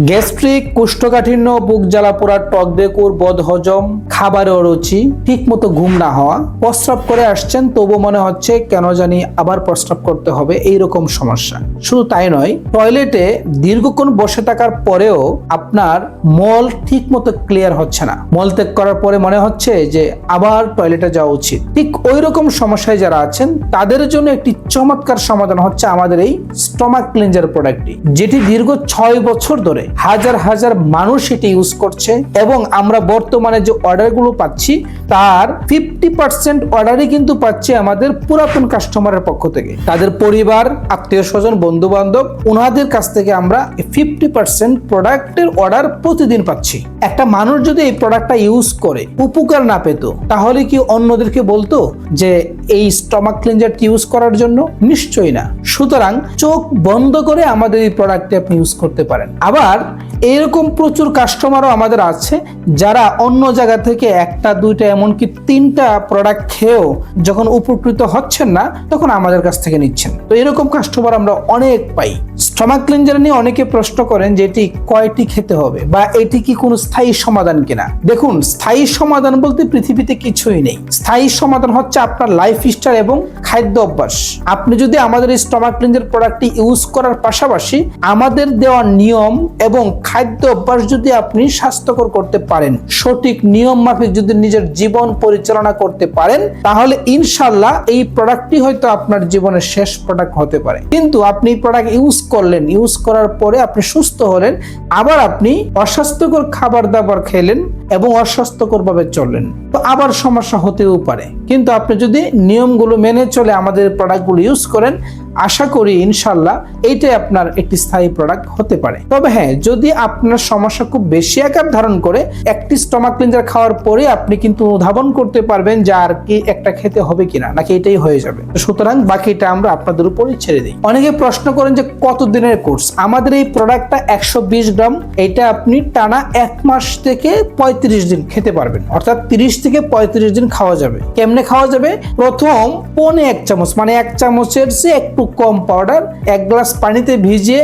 Gastric, কোষ্ঠকাঠিন্য, বুক জ্বালা পোড়া, টক বেকুর, বদহজম, খাবারে অরুচি, ঠিক মতো ঘুম না হওয়া, প্রস্রাব করে আসছেন তবু মনে হচ্ছে কেন জানি আবার প্রস্রাব করতে হবে, এইরকম সমস্যা। শুধু তাই নয়, টয়লেটে দীর্ঘক্ষণ বসে থাকার পরেও আপনার মল ঠিক মতো ক্লিয়ার হচ্ছে না, মল ত্যাগ করার পরে মনে হচ্ছে যে আবার টয়লেটে যাওয়া উচিত। ঠিক ওই রকম সমস্যায় যারা আছেন তাদের জন্য একটি চমৎকার সমাধান হচ্ছে আমাদের এই স্টমাক ক্লিনজার প্রোডাক্টটি, যেটি দীর্ঘ 6 বছর ধরে হাজার হাজার মানুষ এটি ইউজ করছে এবং আমরা বর্তমানে যে অর্ডারগুলো পাচ্ছি তার 50% অর্ডারই কিন্তু পাচ্ছি আমাদের পুরাতন কাস্টমারের পক্ষ থেকে, তাদের পরিবার, আত্মীয় স্বজন, বন্ধু বান্ধব, ওনাদের কাছ থেকে আমরা 50% প্রোডাক্টের অর্ডার প্রতিদিন পাচ্ছি। একটা মানুষ যদি এই প্রোডাক্টটা ইউজ করে উপকার না পেত তাহলে কি অন্যদেরকে বলতো যে এই স্টমাক ক্লিনজারটি ইউজ করার জন্য? নিশ্চয়ই না। সুতরাং চোখ বন্ধ করে আমাদের এই প্রোডাক্টটি আপনি ইউজ করতে পারেন। আবার এরকম প্রচুর কাস্টমারও আমাদের আছে যারা অন্য জায়গা থেকে একটা দুইটা এমনকি 3টা প্রোডাক্ট খেয়েও যখন উপকৃত হচ্ছেন না তখন আমাদের কাছ থেকে নিচ্ছেন। তো এরকম কাস্টমার আমরা অনেক পাই। স্টমাক ক্লিনজার নিয়ে অনেকে প্রশ্ন করেন যে এটি কয়টি খেতে হবে বা এটি কি কোনো স্থায়ী সমাধান কিনা। দেখুন, স্থায়ী সমাধান বলতে পৃথিবীতে কিছুই নেই। স্থায়ী সমাধান হচ্ছে আপনার লাইফস্টাইল এবং খাদ্য অভ্যাস। আপনি যদি আমাদের এই স্টমাক ক্লিনজার প্রোডাক্টটি ইউজ করার পাশাপাশি আমাদের দেওয়া নিয়ম এবং খাদ্য অভ্যাস যদি আপনি স্বাস্থ্যকর করতে পারেন, সঠিক নিয়ম মাফিক যদি নিজের জীবন পরিচালনা করতে পারেন, তাহলে ইনশাআল্লাহ এই প্রোডাক্টটি হয়তো আপনার জীবনের শেষ প্রোডাক্ট হতে পারে। কিন্তু আপনি প্রোডাক্ট ইউজ করলেন, ইউজ করার পরে আপনি সুস্থ হলেন, আবার আপনি অস্বাস্থ্যকর খাবার দাবার খেলেন এবং অস্বাস্থ্যকর ভাবে চললেন, তো আবার সমস্যা হতেও পারে। কিন্তু আপনি যদি নিয়মগুলো মেনে চলে আমাদের প্রোডাক্টগুলো ইউজ করেন, আশা করি ইনশাআল্লাহ এইটাই আপনার একটি স্থায়ী প্রোডাক্ট হতে পারে। তবে হ্যাঁ, যদি আপনার সমস্যা খুব বেশি আকার ধারণ করে একটি স্টমাক ক্লিনজার খাওয়ার পরে আপনি কিন্তু অনুধাবন করতে পারবেন যে আর কি একটা খেতে হবে কিনা, নাকি এটাই হয়ে যাবে। সুতরাং বাকিটা আমরা আপনাদের উপরই ছেড়ে দিই। অনেকে প্রশ্ন করেন যে কত দিনের কোর্স। আমাদের এই প্রোডাক্টটা 120 গ্রাম, এটা আপনি টানা 1 মাস থেকে 35 দিন খেতে পারবেন, অর্থাৎ 30 থেকে 35 দিন খাওয়া যাবে। কেমনে খাওয়া যাবে? প্রথম 1.25 চামচ, মানে 1 চামচের চেয়ে একটু কম পাউডার 1 গ্লাস পানিতে ভিজিয়ে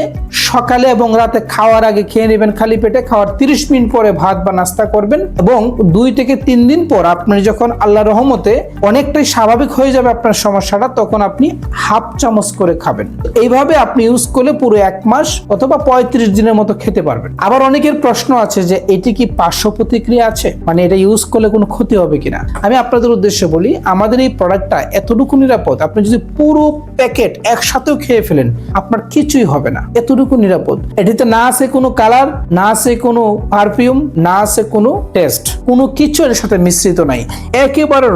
সকালে এবং রাতে খাওয়ার আগে খেয়ে নেবেন খালি পেটে। খাওয়ার 30 মিনিট পরে ভাত বা নাস্তা করবেন এবং 2 থেকে 3 দিন পর আপনি যখন আল্লাহর রহমতে অনেকটাই স্বাভাবিক হয়ে যাবে আপনার সমস্যাটা, তখন আপনি 1/2 চামচ করে খাবেন। এইভাবে আপনি ইউজ করলে পুরো 1 মাস অথবা 35 দিনের মতো খেতে পারবেন। আবার অনেকের প্রশ্ন আছে যে এটি কি পার্শ্ব প্রতিক্রিয়া আছে, মানে এটা ইউজ করলে কোনো ক্ষতি হবে কিনা। আমি আপনাদের উদ্দেশ্যে বলি, আমাদের এই প্রোডাক্টটা এতটুকু নিরাপদ, আপনি যদি পুরো প্যাকেট একসাথেও খেয়ে ফেলেন আপনার কিছুই হবে না, এতটুকু নিরাপদ। এটিতে না আছে কোনো কালার, না আছে কোনো পারফিউম, না আছে কোনো টেস্ট, কোনো কিছু এর সাথে মিশ্রিত নাই। একেবারে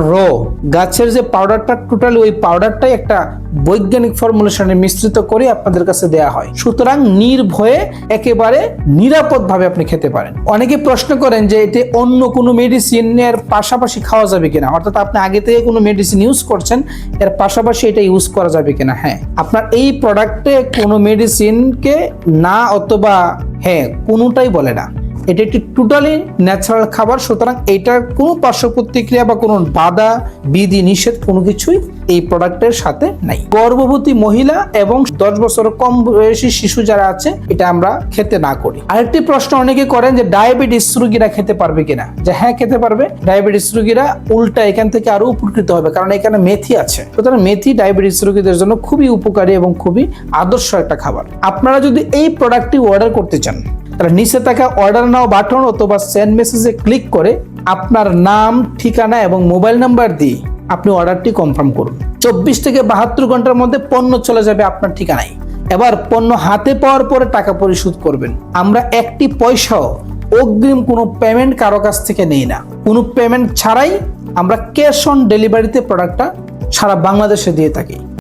গাছের যে পাউডারটা, টোটালি ওই পাউডারটাই একটা বৈজ্ঞানিক ফর্মুলেশনে মিশ্রিত করে আপনাদের কাছে দেয়া হয়। সুতরাং নির্ভয়ে একেবারে নিরাপদ ভাবে আপনি খেতে পারেন। অনেকে প্রশ্ন করেন যে এতে অন্য কোনো মেডিসিনের পাশাপাশি খাওয়া যাবে কিনা, অর্থাৎ আপনি আগে থেকে কোনো মেডিসিন ইউজ করছেন এর পাশাপাশি এটা ইউজ করা যাবে কিনা। হ্যাঁ, আপনার এই প্রোডাক্টে কোনো মেডিসিনকে না অথবা হ্যাঁ কোনোটাই বলে না। এটা একটি টোটালি ন্যাচারাল খাবার। সুতরাং এটার কোনো পার্শ্ব প্রতিক্রিয়া বা কোনো বাধা বিধি নিষেধ কোনো কিছুই এই প্রোডাক্টের সাথে নাই। গর্ভবতী মহিলা এবং 10 বছরের কম বয়সী শিশু যারা আছে এটা আমরা খেতে না করি। আরেকটি প্রশ্ন অনেকে করেন যে ডায়াবেটিস রোগীরা খেতে পারবে কিনা। যে হ্যাঁ, খেতে পারবে। ডায়াবেটিস রোগীরা উল্টা এখান থেকে আরো উপকৃত হবে, কারণ এখানে মেথি আছে। সুতরাং মেথি ডায়াবেটিস রোগীদের জন্য খুবই উপকারী এবং খুবই আদর্শ একটা খাবার। আপনারা যদি এই প্রোডাক্টটি অর্ডার করতে চান তাহলে নিচে থাকা অর্ডার নাও বাটন অথবা সেন্ড মেসেজে ক্লিক করে আপনার নাম, ঠিকানা এবং মোবাইল নাম্বার দিয়ে আপনি অর্ডারটি কনফার্ম করুন। 24 থেকে 72 ঘন্টার মধ্যে পণ্য চলে যাবে আপনার ঠিকানায়। এবার পণ্য হাতে পাওয়ার পরে টাকা পরিশোধ করবেন। আমরা একটি পয়সাও অগ্রিম কোনো পেমেন্ট কারো কাছ থেকে নেই না। কোনো পেমেন্ট ছাড়াই আমরা ক্যাশ অন ডেলিভারিতে প্রোডাক্টটা সারা বাংলাদেশে দিয়ে থাকি।